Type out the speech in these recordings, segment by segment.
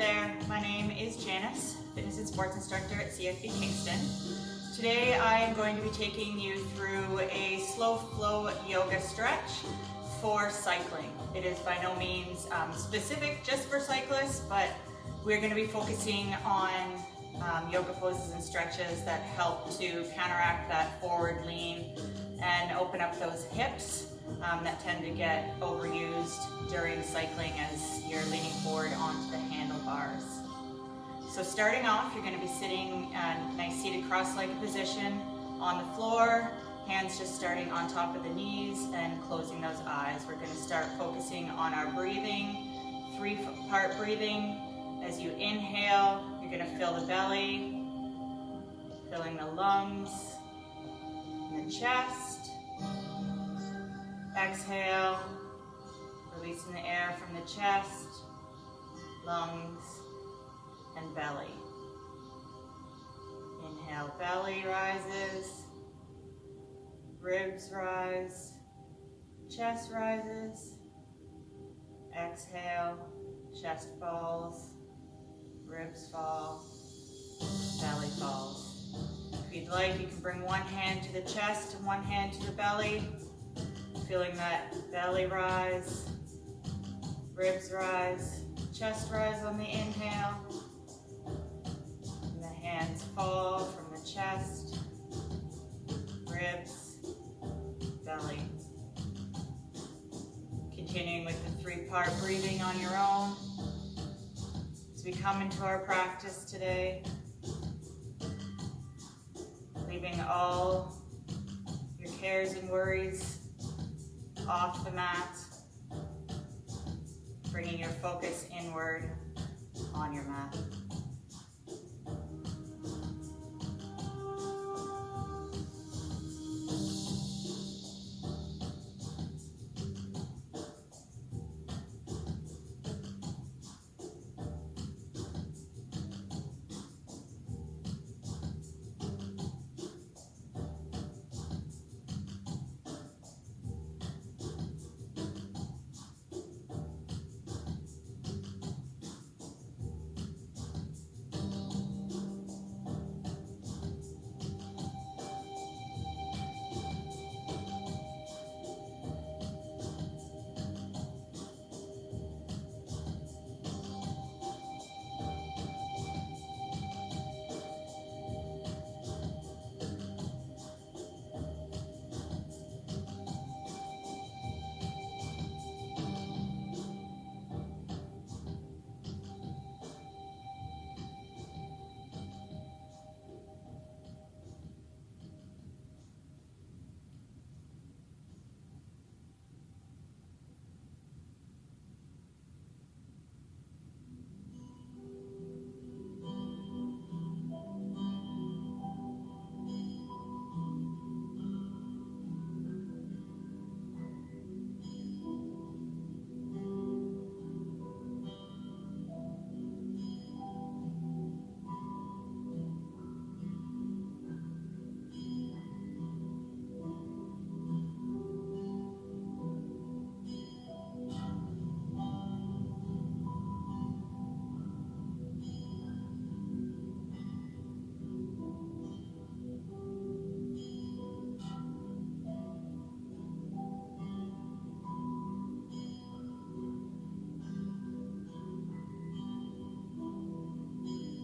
there, my name is Janice, Fitness and Sports Instructor at CFB Kingston. Today I am going to be taking you through a slow flow yoga stretch for cycling. It is by no means specific just for cyclists, but we're going to be focusing on yoga poses and stretches that help to counteract that forward lean and open up those hips that tend to get overused during cycling as you're leaning forward onto the handlebars. So starting off, you're going to be sitting in a nice seated cross-legged position on the floor, hands just starting on top of the knees and closing those eyes. We're going to start focusing on our breathing, three-part breathing. As you inhale, you're going to fill the belly, filling the lungs, and the chest. Exhale, releasing the air from the chest, lungs, and belly. Inhale, belly rises, ribs rise, chest rises. Exhale, chest falls, ribs fall, belly falls. If you'd like, you can bring one hand to the chest and one hand to the belly. Feeling that belly rise, ribs rise, chest rise on the inhale, and the hands fall from the chest, ribs, belly. Continuing with the three-part breathing on your own. As we come into our practice today, leaving all your cares and worries off the mat, bringing your focus inward on your mat.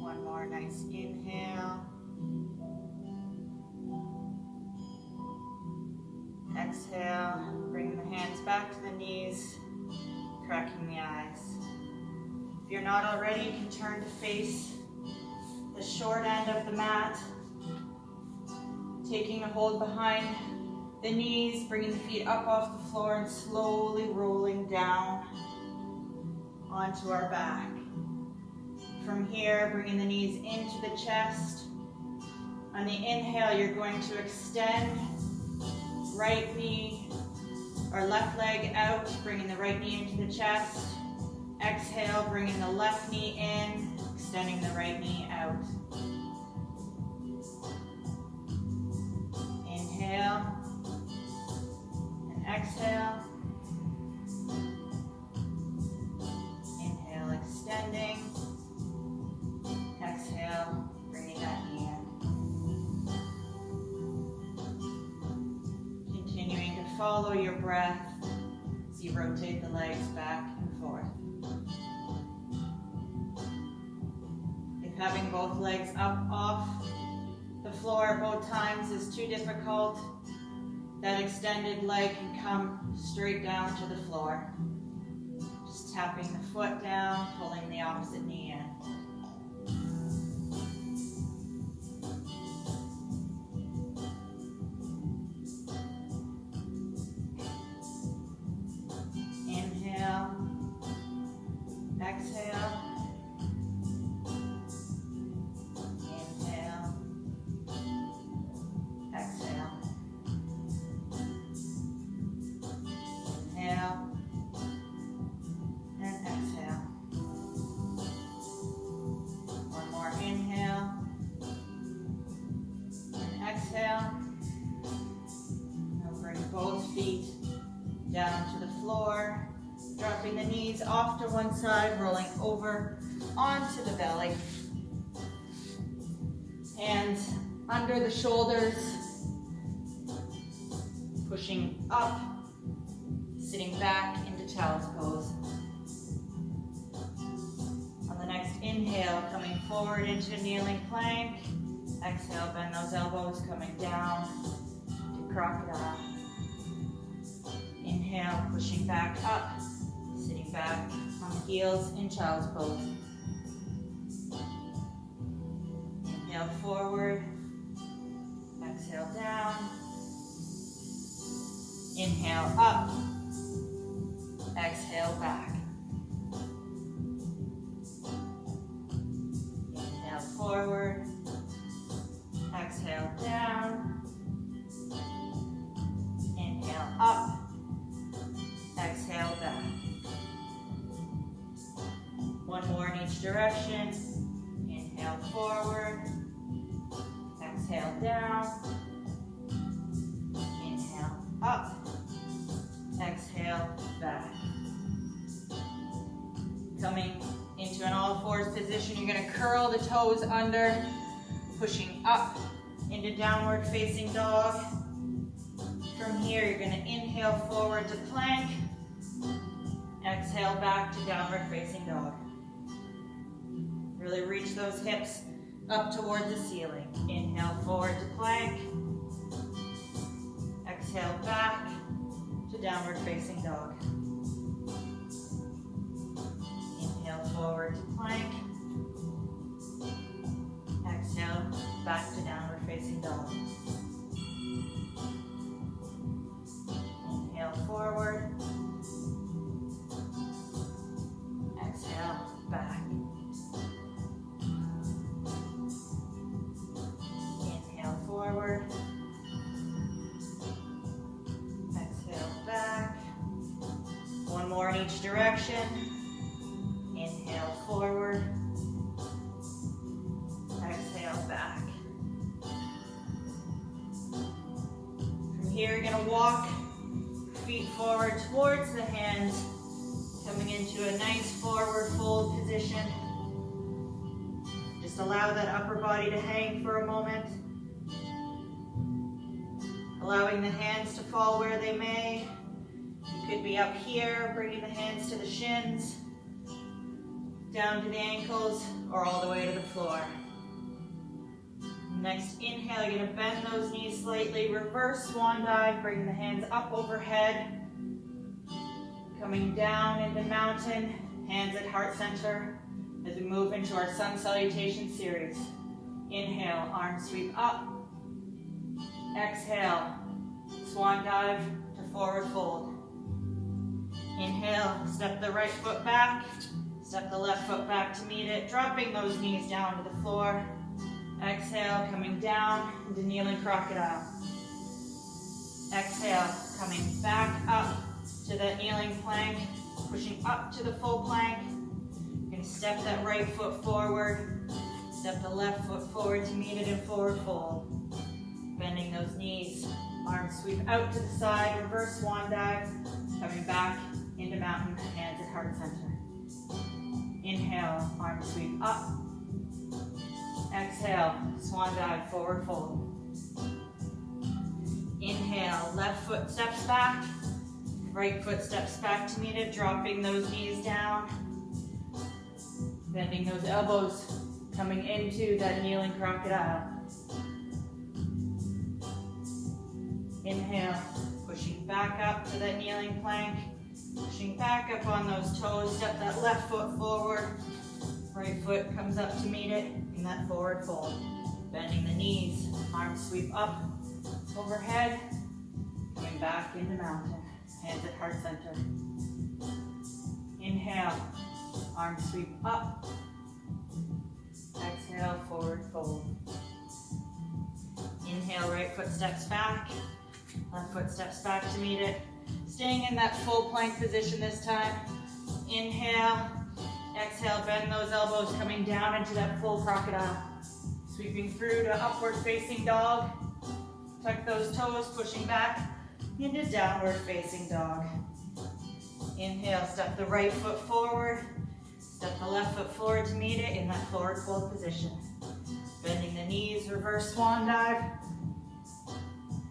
One more nice inhale. Exhale, bring the hands back to the knees, cracking the eyes. If you're not already, you can turn to face the short end of the mat, taking a hold behind the knees, bringing the feet up off the floor and slowly rolling down onto our back. From here, bringing the knees into the chest. On the inhale, you're going to extend right knee or left leg out, bringing the right knee into the chest. Exhale, bringing the left knee in, extending the right knee out. Inhale and exhale. Inhale, extending. follow your breath as you rotate the legs back and forth. If having both legs up off the floor both times is too difficult, that extended leg can come straight down to the floor. Just tapping the foot down, pulling the opposite knee in. Inhale, exhale, inhale, exhale, inhale, and exhale. One more inhale, and exhale. Now bring both feet down to the floor, dropping the knees off to one side, rolling over onto the belly. Hands under the shoulders, pushing up, sitting back into child's pose. On the next inhale, coming forward into kneeling plank. Exhale, bend those elbows, coming down to crocodile. Inhale, pushing back up, sitting back on the heels in child's pose. Inhale forward, exhale down. Inhale up, exhale back. Inhale forward, exhale down. Inhale up, exhale back. One more in each direction. Inhale forward, exhale down. Inhale up, exhale back. Coming into an all fours position, you're going to curl the toes under, pushing up into downward facing dog. From here, you're going to inhale forward to plank. Exhale back to downward facing dog. Really reach those hips up towards the ceiling. Inhale forward to plank. Exhale back to downward facing dog. Inhale forward to plank. Exhale back to downward facing dog. Inhale forward. Exhale back. Inhale forward. Exhale back. One more in each direction. Inhale forward. Exhale back. From here, you're going to walk feet forward towards the hands, coming into a nice forward fold position. Just allow that upper body to hang for a moment. Allowing the hands to fall where they may. You could be up here, bringing the hands to the shins, down to the ankles, or all the way to the floor. Next inhale, you're going to bend those knees slightly, reverse swan dive, bring the hands up overhead, coming down into mountain, hands at heart center, as we move into our sun salutation series. Inhale, arms sweep up. Exhale, swan dive to forward fold. Inhale, step the right foot back, step the left foot back to meet it, dropping those knees down to the floor. Exhale, coming down into kneeling crocodile. Exhale, coming back up to that kneeling plank, pushing up to the full plank. You're going to step that right foot forward, step the left foot forward to meet it in forward fold. Bending those knees, arms sweep out to the side, reverse swan dive, coming back into mountain, hands at heart center. Inhale, arms sweep up. Exhale, swan dive, forward fold. Inhale, left foot steps back, right foot steps back to meet it, dropping those knees down, bending those elbows, coming into that kneeling crocodile. Inhale, pushing back up to that kneeling plank, pushing back up on those toes, step that left foot forward, right foot comes up to meet it in that forward fold. Bending the knees, arms sweep up, overhead, coming back into mountain, hands at heart center. Inhale, arms sweep up, exhale, forward fold. Inhale, right foot steps back, left foot steps back to meet it. Staying in that full plank position this time. Inhale, exhale, bend those elbows, coming down into that full crocodile. Sweeping through to upward facing dog. Tuck those toes, pushing back into downward facing dog. Inhale, step the right foot forward. Step the left foot forward to meet it in that forward fold position. Bending the knees, reverse swan dive.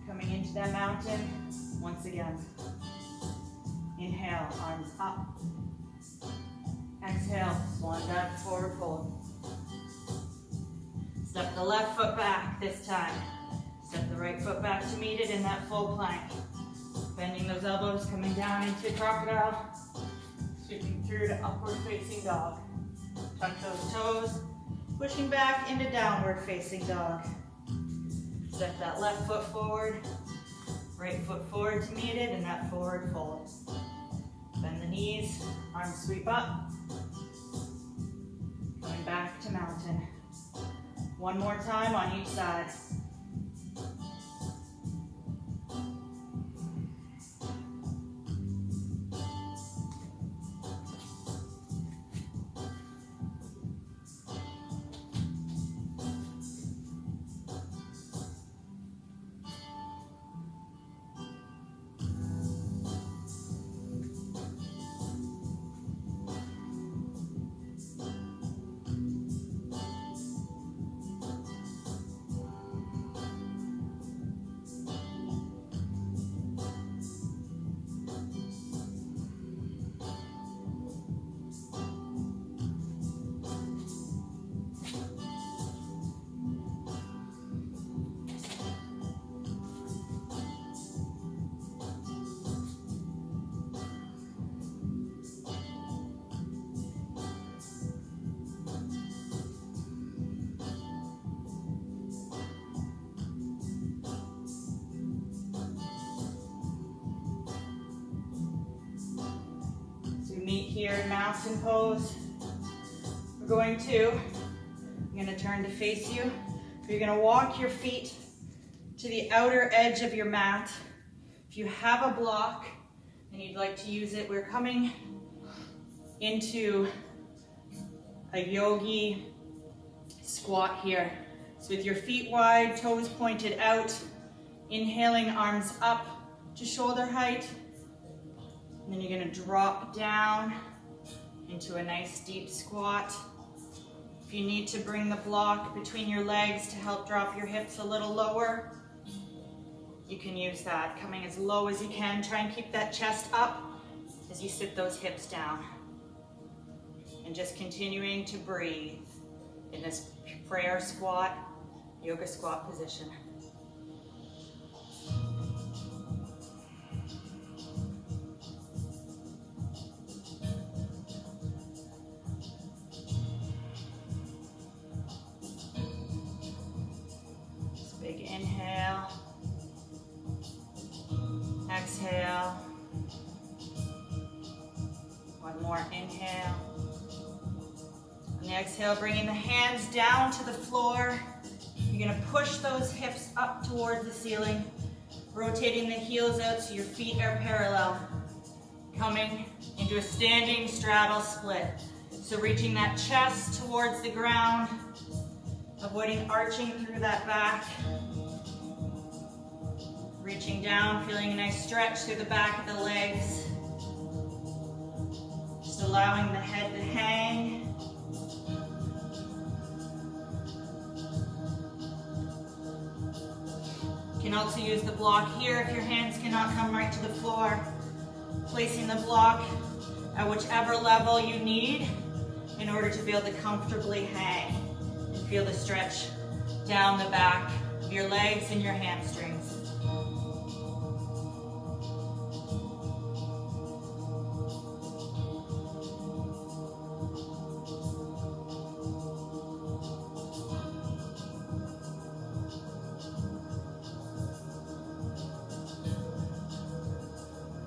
Coming into that mountain once again. Inhale, arms up. Exhale, swan dive, forward fold. Step the left foot back this time. Step the right foot back to meet it in that full plank. Bending those elbows, coming down into crocodile. Sweeping through to upward facing dog. Tuck those toes, pushing back into downward facing dog. Step that left foot forward, right foot forward to meet it in that forward fold. Bend the knees, arms sweep up. Coming back to mountain. One more time on each side. Meet here in mountain pose. I'm going to turn to face you. You're going to walk your feet to the outer edge of your mat. If you have a block and you'd like to use it, we're coming into a yogi squat here. So with your feet wide, toes pointed out, inhaling, arms up to shoulder height. And then you're going to drop down into a nice deep squat. If you need to bring the block between your legs to help drop your hips a little lower, you can use that. Coming as low as you can. Try and keep that chest up as you sit those hips down. And just continuing to breathe in this prayer squat, yoga squat position. Inhale, exhale, one more inhale, on the exhale bringing the hands down to the floor. You're going to push those hips up towards the ceiling, rotating the heels out so your feet are parallel, coming into a standing straddle split. So reaching that chest towards the ground, avoiding arching through that back. Reaching down, feeling a nice stretch through the back of the legs. Just allowing the head to hang. You can also use the block here if your hands cannot come right to the floor. Placing the block at whichever level you need in order to be able to comfortably hang and feel the stretch down the back of your legs and your hamstrings.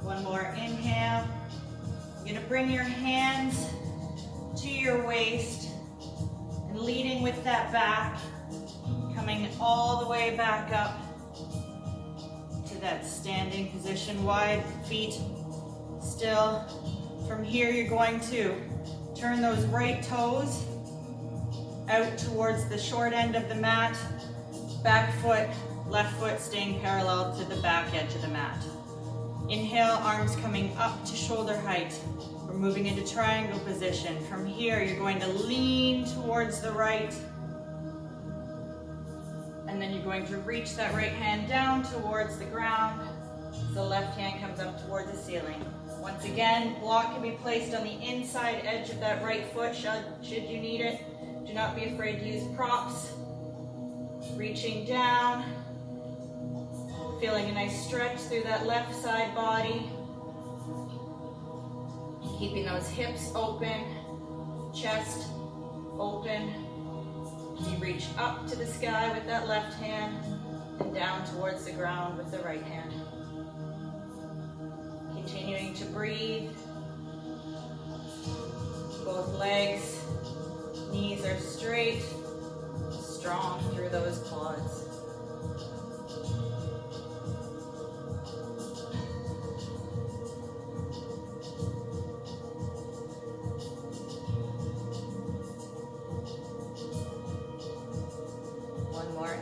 One more inhale. You're going to bring your hands to your waist and leading with that back, coming all the way back up to that standing position, wide feet still. From here, you're going to turn those right toes out towards the short end of the mat, back foot, left foot staying parallel to the back edge of the mat. Inhale, arms coming up to shoulder height. We're moving into triangle position. From here, you're going to lean towards the right. And then you're going to reach that right hand down towards the ground. The left hand comes up towards the ceiling. Once again, block can be placed on the inside edge of that right foot should you need it. Do not be afraid to use props. Reaching down. Feeling a nice stretch through that left side body. Keeping those hips open, chest open. You reach up to the sky with that left hand and down towards the ground with the right hand. Continuing to breathe. Both legs, knees are straight, strong through those quads.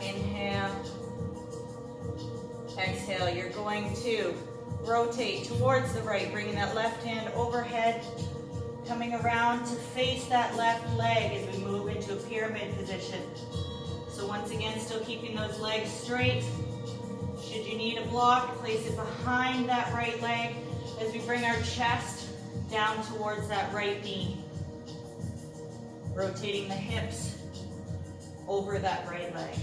Inhale, exhale, you're going to rotate towards the right, bringing that left hand overhead, coming around to face that left leg as we move into a pyramid position. So once again, still keeping those legs straight. Should you need a block, place it behind that right leg as we bring our chest down towards that right knee. Rotating the hips over that right leg.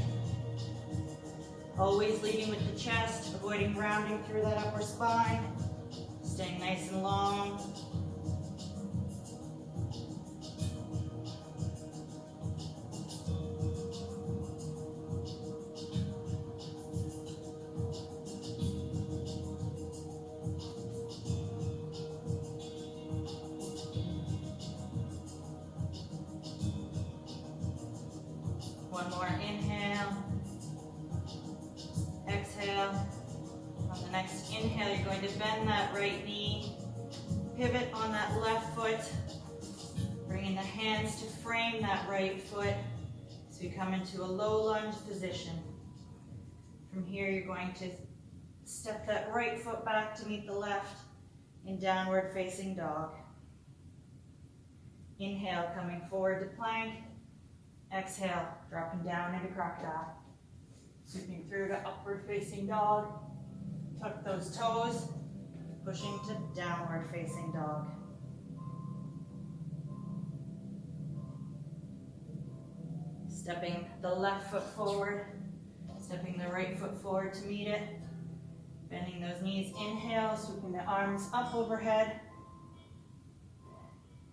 Always leading with the chest, avoiding rounding through that upper spine. Staying nice and long. One more inhale. Exhale. On the next inhale, you're going to bend that right knee. Pivot on that left foot. Bringing the hands to frame that right foot as we come into a low lunge position. From here, you're going to step that right foot back to meet the left in downward facing dog. Inhale, coming forward to plank. Exhale, dropping down into crocodile. Sweeping through to upward facing dog. Tuck those toes, pushing to downward facing dog. Stepping the left foot forward, stepping the right foot forward to meet it. Bending those knees, inhale, sweeping the arms up overhead.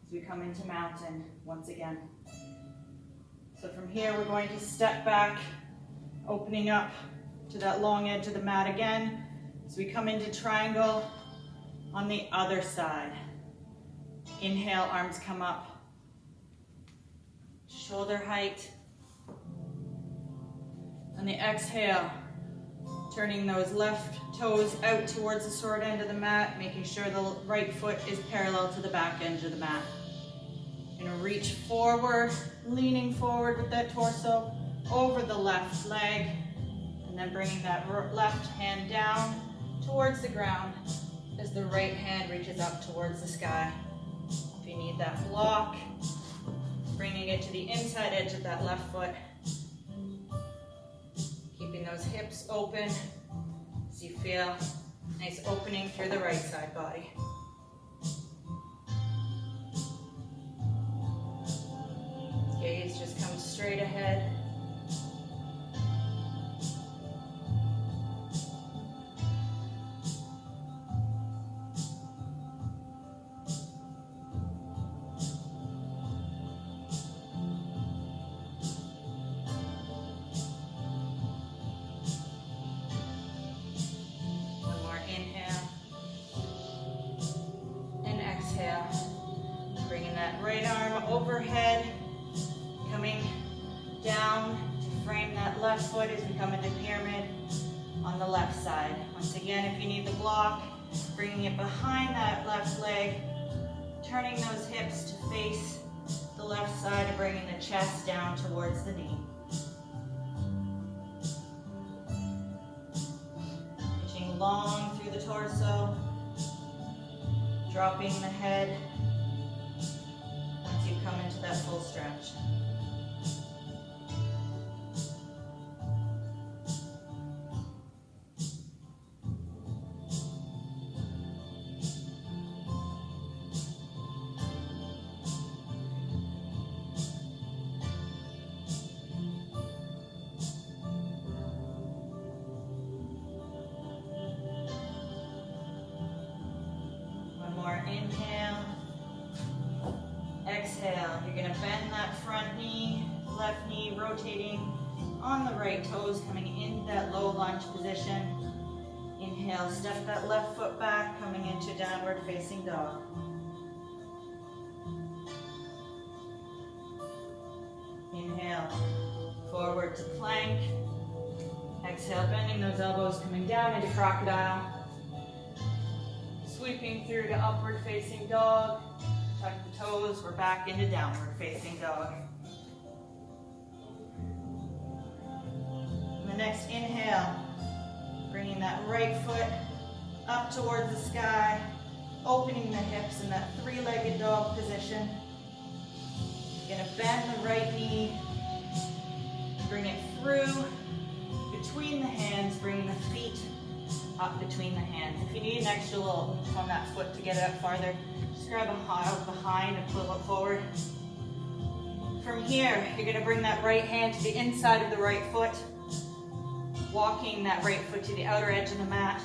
As we come into mountain once again. So from here, we're going to step back, opening up to that long edge of the mat again. As we come into triangle on the other side. Inhale, arms come up. Shoulder height. On the exhale, turning those left toes out towards the short end of the mat, making sure the right foot is parallel to the back edge of the mat. Gonna reach forward, leaning forward with that torso over the left leg, and then bringing that left hand down towards the ground as the right hand reaches up towards the sky. If you need that block, bringing it to the inside edge of that left foot. Keeping those hips open, So you feel nice opening through the right side body. Gaze just comes straight ahead. One more inhale and exhale. Bringing that right arm overhead. Coming down to frame that left foot as we come into pyramid on the left side. Once again, if you need the block, bringing it behind that left leg, turning those hips to face the left side and bringing the chest down towards the knee. Reaching long through the torso, dropping the head once you come into that full stretch. Inhale, exhale. You're going to bend that front knee, left knee rotating on the right toes, coming into that low lunge position. Inhale, step that left foot back, coming into downward facing dog. Inhale, forward to plank. Exhale, bending those elbows, coming down into crocodile. Sweeping through to upward facing dog. Tuck the toes, we're back into downward facing dog. And the next inhale, bringing that right foot up towards the sky, opening the hips in that three-legged dog position. You're gonna bend the right knee, bring it through between the hands, bringing the feet up between the hands. If you need an extra little oomph on that foot to get it up farther, just grab a out behind and pull it forward. From here, you're going to bring that right hand to the inside of the right foot, walking that right foot to the outer edge of the mat,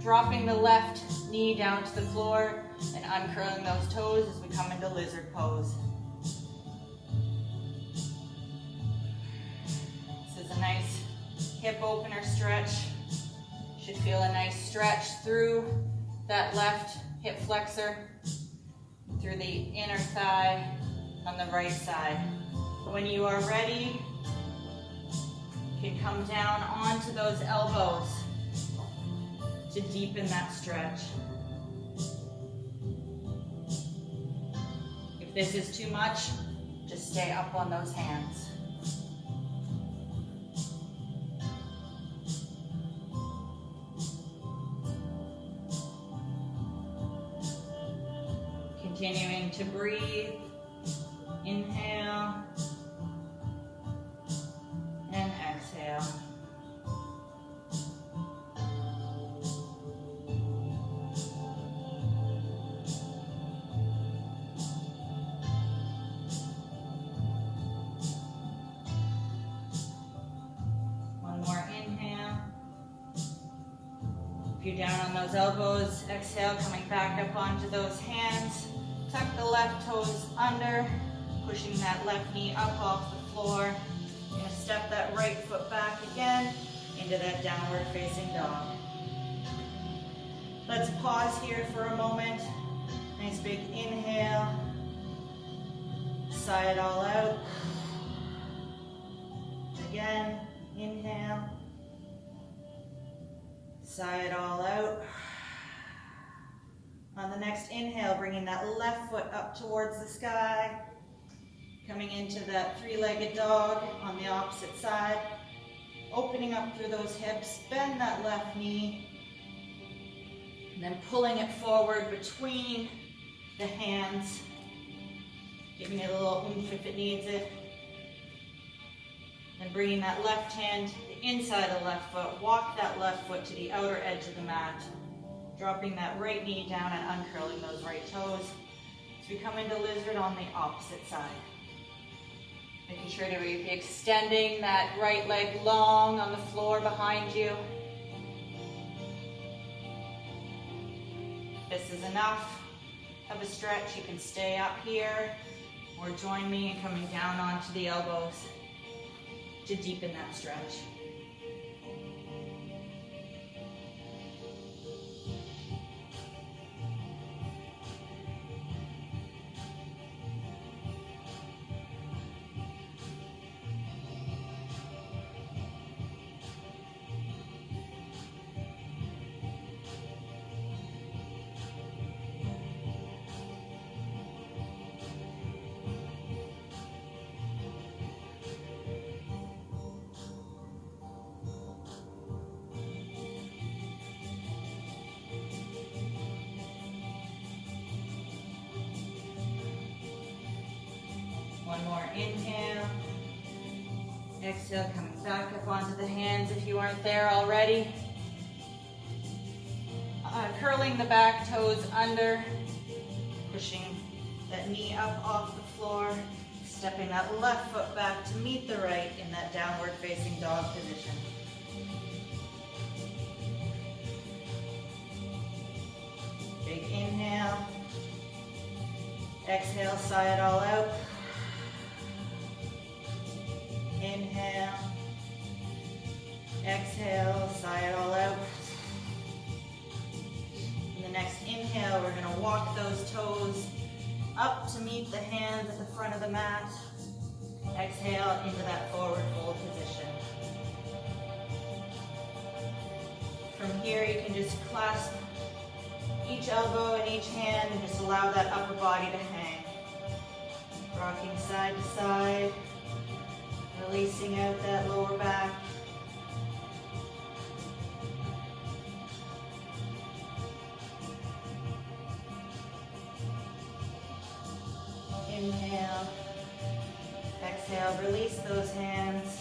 dropping the left knee down to the floor, and uncurling those toes as we come into lizard pose. This is a nice hip opener stretch. Should feel a nice stretch through that left hip flexor, through the inner thigh on the right side. When you are ready, you can come down onto those elbows to deepen that stretch. If this is too much, just stay up on those hands. Continuing to breathe, inhale and exhale. One more inhale. If you're down on those elbows, exhale, coming back up onto those hands. Tuck the left toes under, pushing that left knee up off the floor. You're going to step that right foot back again into that downward facing dog. Let's pause here for a moment. Nice big inhale. Sigh it all out. Again, inhale. Sigh it all out. On the next inhale, bringing that left foot up towards the sky, coming into that three-legged dog on the opposite side, opening up through those hips, bend that left knee, and then pulling it forward between the hands, giving it a little oomph if it needs it, and bringing that left hand to the inside the left foot, walk that left foot to the outer edge of the mat, dropping that right knee down and uncurling those right toes. So we come into lizard on the opposite side. Making sure to be extending that right leg long on the floor behind you. If this is enough of a stretch, you can stay up here or join me in coming down onto the elbows to deepen that stretch. One more inhale. Exhale, coming back up onto the hands if you aren't there already. Curling the back toes under, pushing that knee up off the floor, stepping that left foot back to meet the right in that downward facing dog position. Big inhale. Exhale, sigh it all out. Inhale, exhale, sigh it all out. In the next inhale, we're going to walk those toes up to meet the hands at the front of the mat. Exhale into that forward fold position. From here, you can just clasp each elbow and each hand and just allow that upper body to hang. Rocking side to side. Releasing out that lower back. Inhale. Exhale, release those hands.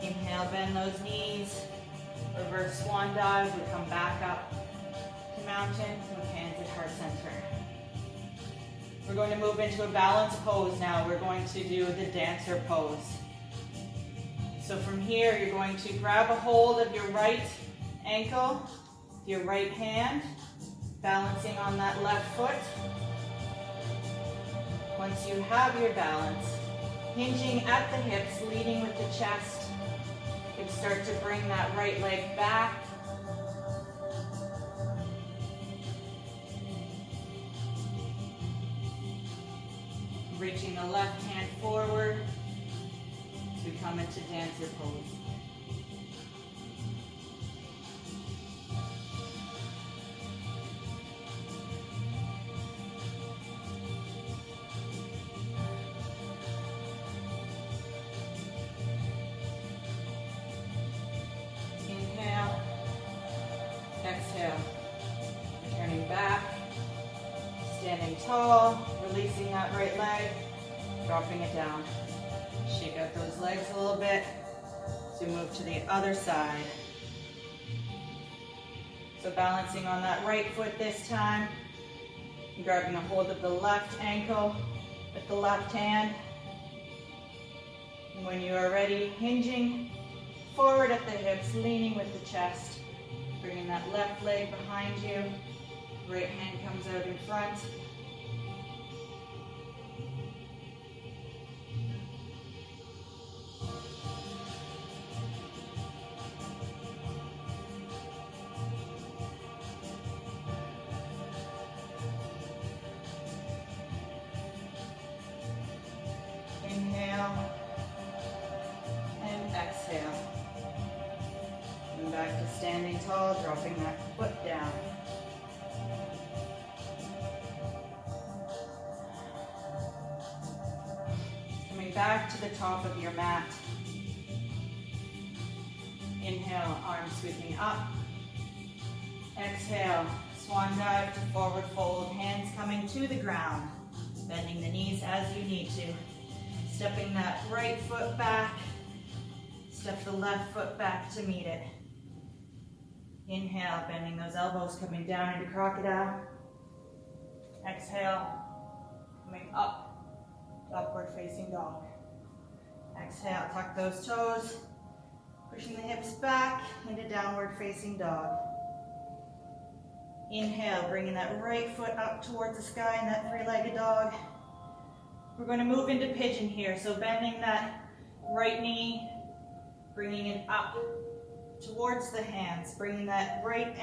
Inhale, bend those knees. Reverse swan dive, we come back up to mountain with hands at heart center. We're going to move into a balanced pose now. We're going to do the dancer pose. So from here, you're going to grab a hold of your right ankle, your right hand, balancing on that left foot. Once you have your balance, hinging at the hips, leading with the chest, you can start to bring that right leg back. Reaching the left hand forward to come into dancer pose. Inhale, exhale, returning back, standing tall, releasing that right leg, dropping it down. Shake out those legs a little bit as we move to the other side. So balancing on that right foot this time, grabbing a hold of the left ankle with the left hand. And when you are ready, hinging forward at the hips, leaning with the chest, bringing that left leg behind you, right hand comes out in front. Inhale and exhale. And back to standing tall, dropping that foot down. Coming back to the top of your mat. Inhale, arms sweeping up. Exhale, swan dive to forward fold, hands coming to the ground. Bending the knees as you need to. Stepping that right foot back, Step the left foot back to meet it. Inhale, bending those elbows, coming down into crocodile. Exhale, coming up, upward facing dog. Exhale, tuck those toes, pushing the hips back into downward facing dog. Inhale, bringing that right foot up towards the sky in that three-legged dog. We're going to move into pigeon here, so bending that right knee, bringing it up towards the hands, bringing that right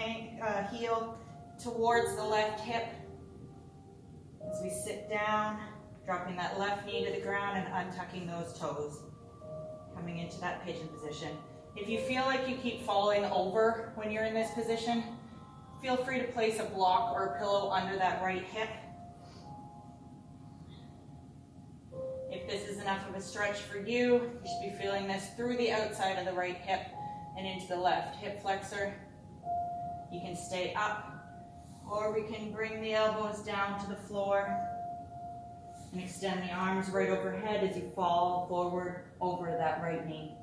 heel towards the left hip. As we sit down, dropping that left knee to the ground and untucking those toes. Coming into that pigeon position. If you feel like you keep falling over when you're in this position, feel free to place a block or a pillow under that right hip. If this is enough of a stretch for you, you should be feeling this through the outside of the right hip and into the left hip flexor. You can stay up, or we can bring the elbows down to the floor and extend the arms right overhead as you fall forward over that right knee.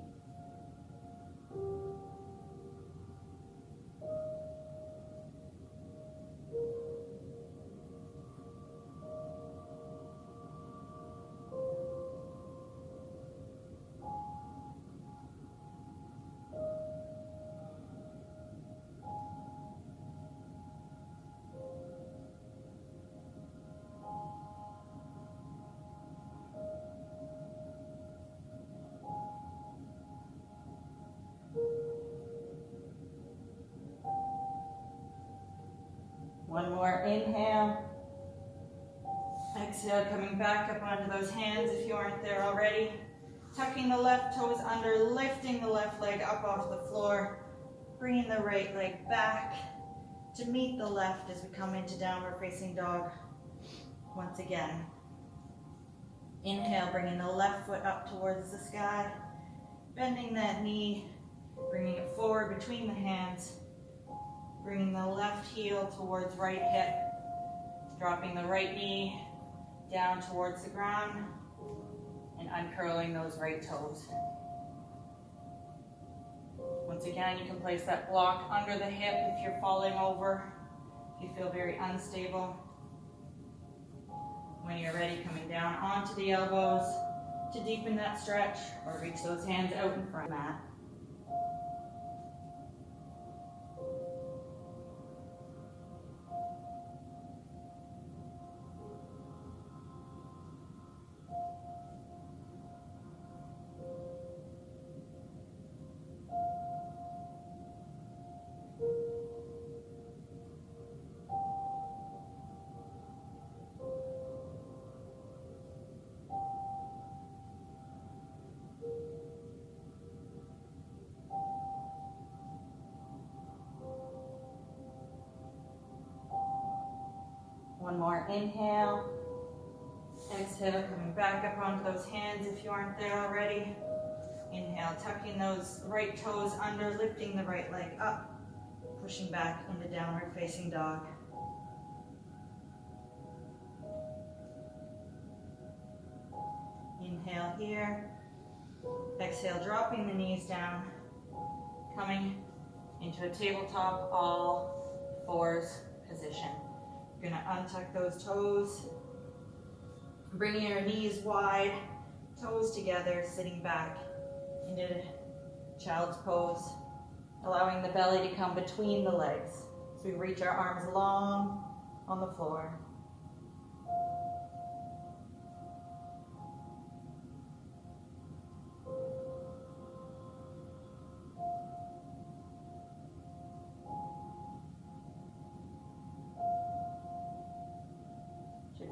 One more inhale. Exhale, coming back up onto those hands if you aren't there already. Tucking the left toes under, lifting the left leg up off the floor. Bringing the right leg back to meet the left as we come into downward facing dog. Once again. Inhale, bringing the left foot up towards the sky. Bending that knee, bringing it forward between the hands. Bringing the left heel towards right hip, dropping the right knee down towards the ground, and uncurling those right toes. Once again, you can place that block under the hip if you're falling over, if you feel very unstable. When you're ready, coming down onto the elbows to deepen that stretch, or reach those hands out in front of the mat. One more inhale. Exhale, coming back up onto those hands if you aren't there already. Inhale, tucking those right toes under, lifting the right leg up, pushing back into downward facing dog. Inhale here. Exhale, dropping the knees down, coming into a tabletop all fours position. You're going to untuck those toes, bringing your knees wide, toes together, sitting back into child's pose, allowing the belly to come between the legs. So we reach our arms long on the floor.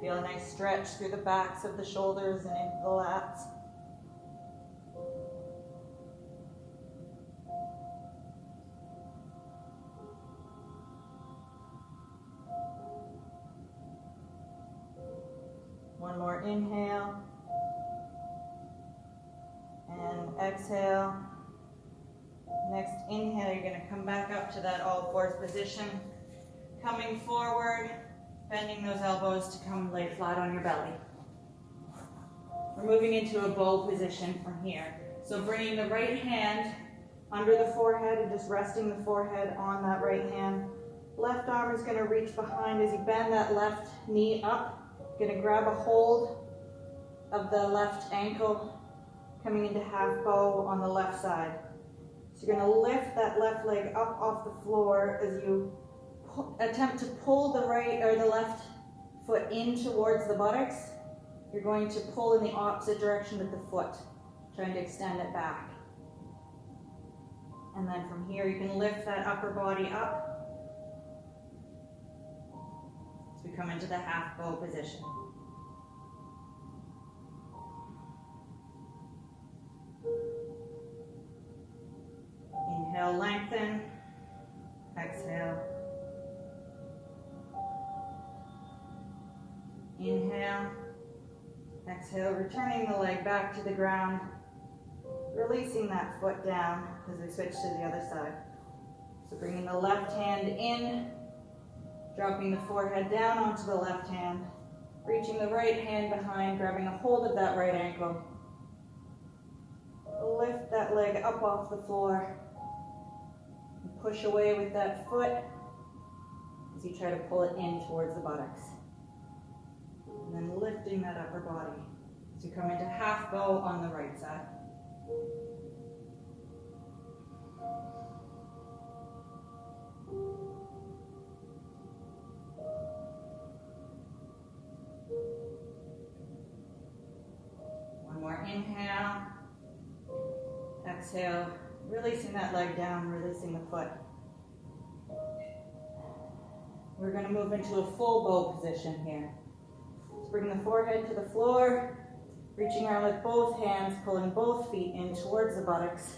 Feel a nice stretch through the backs of the shoulders and into the lats. One more inhale. And exhale. Next inhale, you're going to come back up to that all fours position. Coming forward. Bending those elbows to come lay flat on your belly. We're moving into a bow position from here. So bringing the right hand under the forehead and just resting the forehead on that right hand. Left arm is going to reach behind as you bend that left knee up. Going to grab a hold of the left ankle, coming into half bow on the left side. So you're going to lift that left leg up off the floor as you attempt to pull the right or the left foot in towards the buttocks. You're going to pull in the opposite direction with the foot, trying to extend it back. And then from here, you can lift that upper body up as we come into the half bow position. Inhale, lengthen. Exhale. Inhale. Exhale, returning the leg back to the ground. Releasing that foot down as we switch to the other side. So bringing the left hand in, dropping the forehead down onto the left hand, reaching the right hand behind, grabbing a hold of that right ankle. Lift that leg up off the floor. And push away with that foot as you try to pull it in towards the buttocks. And then lifting that upper body as you come into half bow on the right side. One more inhale. Exhale, releasing that leg down, releasing the foot. We're going to move into a full bow position here. So bring the forehead to the floor, reaching around with both hands, pulling both feet in towards the buttocks,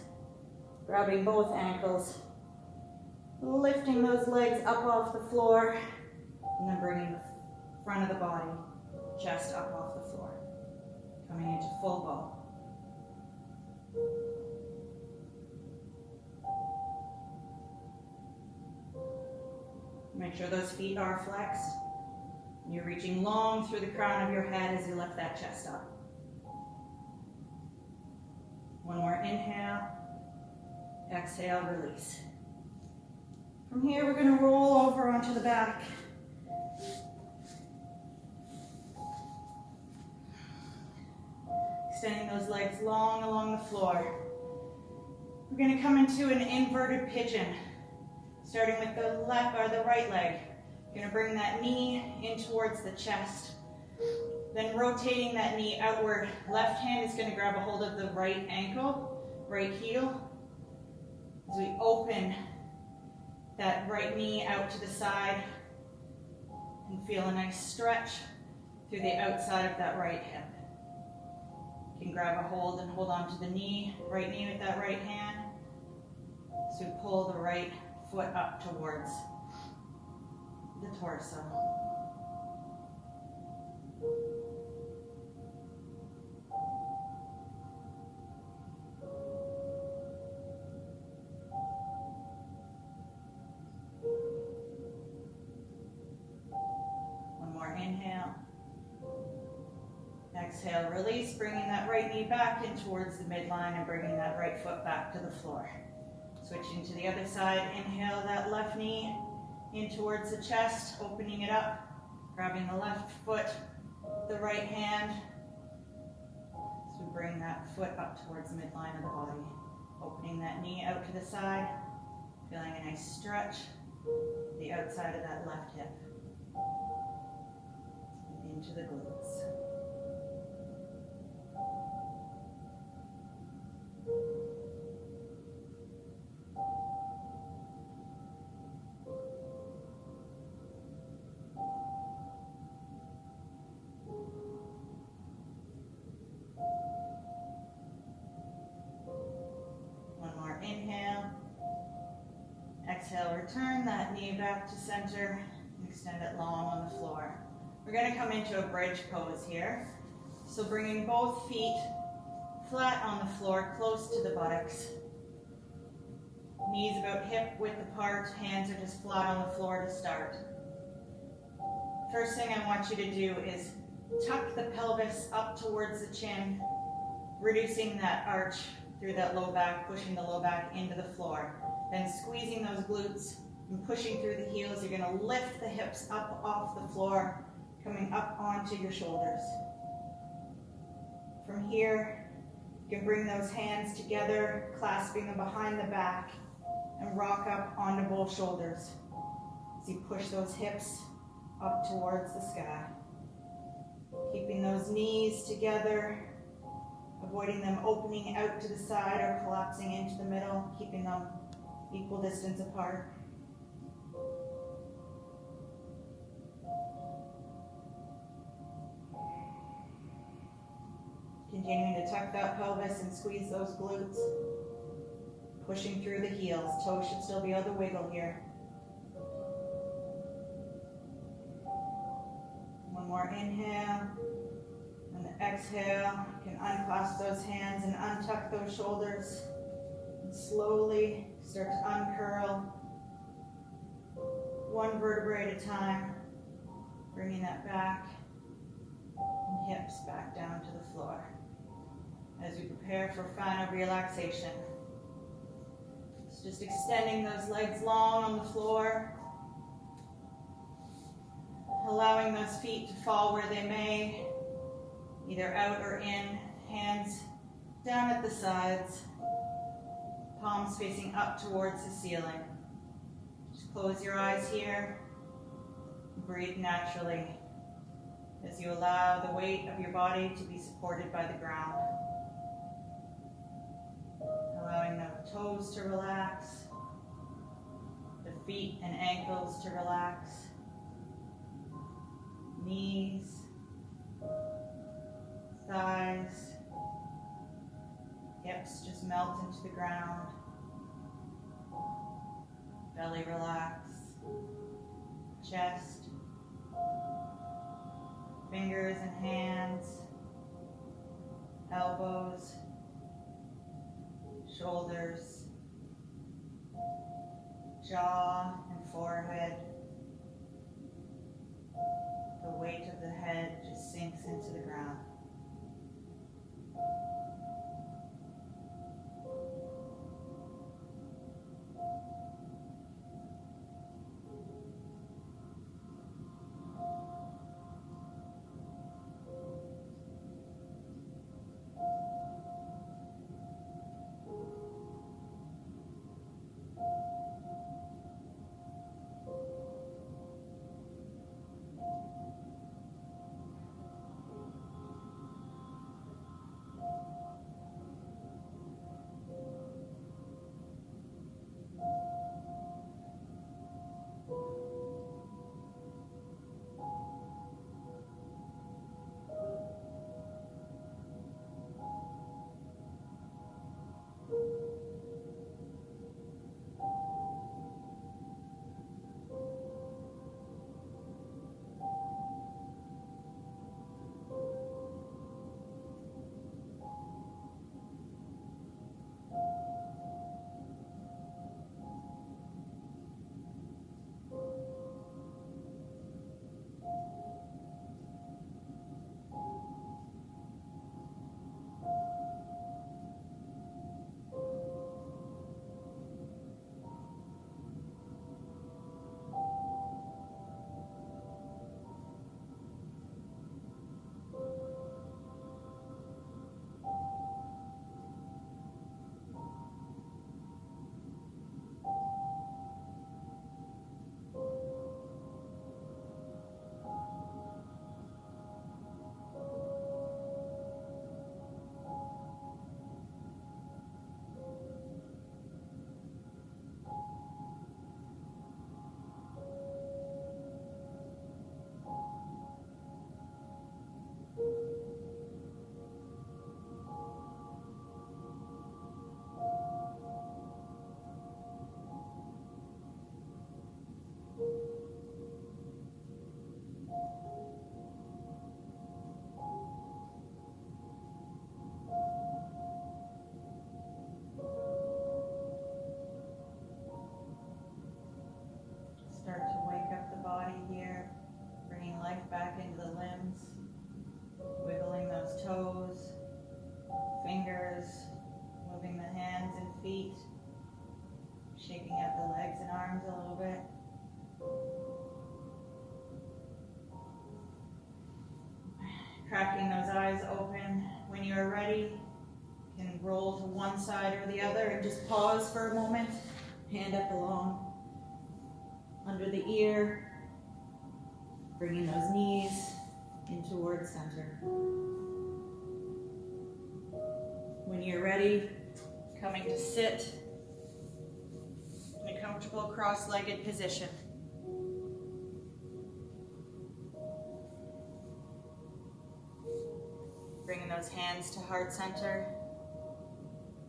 grabbing both ankles, lifting those legs up off the floor, and then bringing the front of the body, chest up off the floor, coming into full bow. Make sure those feet are flexed. You're reaching long through the crown of your head as you lift that chest up. One more inhale. Exhale, release. From here, we're going to roll over onto the back. Extending those legs long along the floor. We're going to come into an inverted pigeon. Starting with the left or the right leg. You're going to bring that knee in towards the chest. Then rotating that knee outward. Left hand is going to grab a hold of the right ankle, right heel. As we open that right knee out to the side and feel a nice stretch through the outside of that right hip. You can grab a hold and hold on to the knee, right knee with that right hand. So we pull the right foot up towards the torso. One more inhale. Exhale, release, bringing that right knee back in towards the midline and bringing that right foot back to the floor. Switching to the other side, inhale that left knee in towards the chest, opening it up, grabbing the left foot, the right hand. So we bring that foot up towards the midline of the body. Opening that knee out to the side, feeling a nice stretch, the outside of that left hip, and into the glutes. Inhale, exhale, return that knee back to center and extend it long on the floor. We're going to come into a bridge pose here. So bringing both feet flat on the floor, close to the buttocks. Knees about hip width apart, hands are just flat on the floor to start. First thing I want you to do is tuck the pelvis up towards the chin, reducing that arch through that low back, pushing the low back into the floor. Then squeezing those glutes and pushing through the heels. You're going to lift the hips up off the floor, coming up onto your shoulders. From here, you can bring those hands together, clasping them behind the back, and rock up onto both shoulders as you push those hips up towards the sky. Keeping those knees together, avoiding them opening out to the side or collapsing into the middle, keeping them equal distance apart. Continuing to tuck that pelvis and squeeze those glutes. Pushing through the heels. Toes should still be able to wiggle here. One more inhale. And the exhale. You can unclasp those hands and untuck those shoulders. And slowly start to uncurl. One vertebrae at a time. Bringing that back. And hips back down to the floor. As we prepare for final relaxation. So just extending those legs long on the floor. Allowing those feet to fall where they may, either out or in. Hands down at the sides. Palms facing up towards the ceiling. Just close your eyes here. Breathe naturally as you allow the weight of your body to be supported by the ground. Allowing the toes to relax, the feet and ankles to relax, knees, thighs, hips just melt into the ground, belly relax, chest, fingers and hands, elbows, shoulders, jaw and forehead. The weight of the head just sinks into the ground. cracking those eyes open. When you're ready, you can roll to one side or the other and just pause for a moment. Hand up along under the ear, bringing those knees in towards center. When you're ready, coming to sit in a comfortable cross-legged position. Bringing those hands to heart center.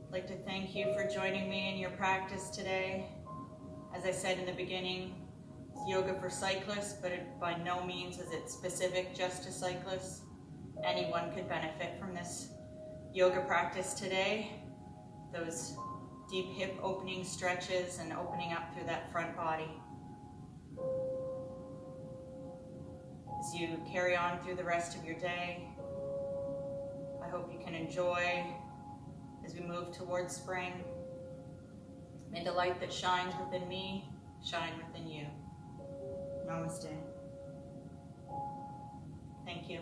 I'd like to thank you for joining me in your practice today. As I said in the beginning, it's yoga for cyclists, but by no means is it specific just to cyclists. Anyone could benefit from this yoga practice today. Those deep hip opening stretches and opening up through that front body. As you carry on through the rest of your day, I hope you can enjoy as we move towards spring. May the light that shines within me shine within you. Namaste. Thank you.